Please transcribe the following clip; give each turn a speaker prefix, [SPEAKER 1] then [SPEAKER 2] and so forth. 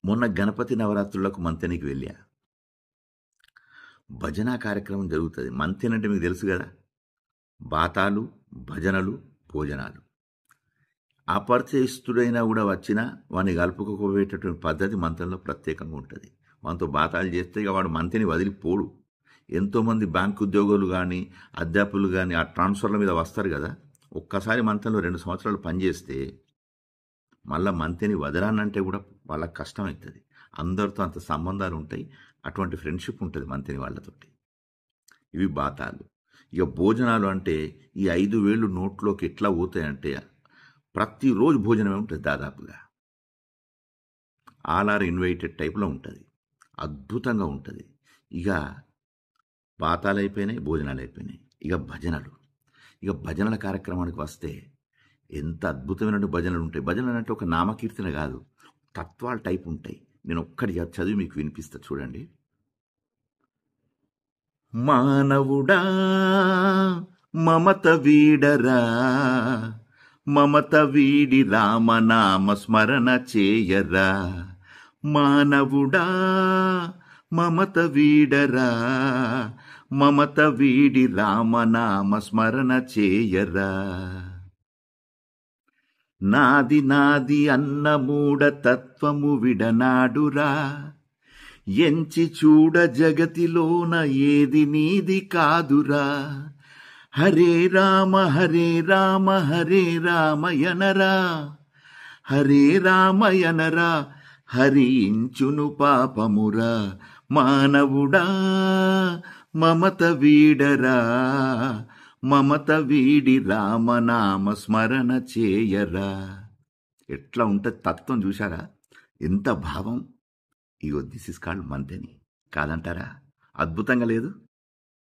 [SPEAKER 1] మొన్న గణపతి నవరాత్రులకు మంతెనికి వెళ్ళా. భజన కార్యక్రమం జరుగుతుంది. మంతెన అంటే మీకు తెలుసు కదా, బాతాలు, భజనలు, భోజనాలు. అపరిచయస్తుడైనా కూడా వచ్చినా వాడిని కలుపుకోపోయేటటువంటి పద్ధతి మంతెనలో ప్రత్యేకంగా ఉంటుంది. మనతో బాతాలు చేస్తే ఇక వాడు మంతెని వదిలిపోడు. ఎంతోమంది బ్యాంకు ఉద్యోగులు కానీ అధ్యాపకులు కానీ ఆ ట్రాన్స్ఫర్ల మీద వస్తారు కదా, ఒక్కసారి మంతెనలో 2 సంవత్సరాలు పనిచేస్తే మళ్ళీ మంతెని వదలానంటే కూడా వాళ్ళకి కష్టం అవుతుంది. అందరితో అంత సంబంధాలు ఉంటాయి, అటువంటి ఫ్రెండ్షిప్ ఉంటుంది మంతెని వాళ్ళతోటి. ఇవి బాతాలు. ఇక భోజనాలు అంటే ఈ 5,000 నోట్లోకి ఎట్లా పోతాయంటే ప్రతిరోజు భోజనమే ఉంటుంది దాదాపుగా. ఆల్ ఆర్ ఇన్వైటెడ్ టైప్లో ఉంటుంది, అద్భుతంగా ఉంటుంది. ఇక బాతాలు అయిపోయినాయి, భోజనాలు అయిపోయినాయి. ఇక భజనల కార్యక్రమానికి వస్తే ఎంత అద్భుతమైన భజనలు ఉంటాయి. భజనలు అంటే ఒక నామకీర్తన కాదు, తత్వాల టైప్ ఉంటాయి. నేను ఒక్కటి చదివి మీకు వినిపిస్తా, చూడండి. మానవుడా మమత వీడరా, మమత వీడి రామనామ స్మరణ చేయరా. మానవుడా మమత వీడరా, మమత వీడి రామనామ స్మరణ చేయరా. నాది నాది అన్న మూఢ తత్వము విడనాడురా, ఎంచి చూడ జగతిలోన ఏది నీది కాదురా. హరే రామ హరే రామ హరే రామయనరా, హరే రామయనరా హరించును పాపమురా. మానవుడా మమత వీడరా, మమత వీడి రామనామ స్మరణ చేయరా. ఎట్లా ఉంటుంది తత్వం, చూశారా? ఎంత భావం. ఇగో దిస్ ఇస్ కాల్డ్ మంతెని, కాదంటారా? అద్భుతంగా లేదు?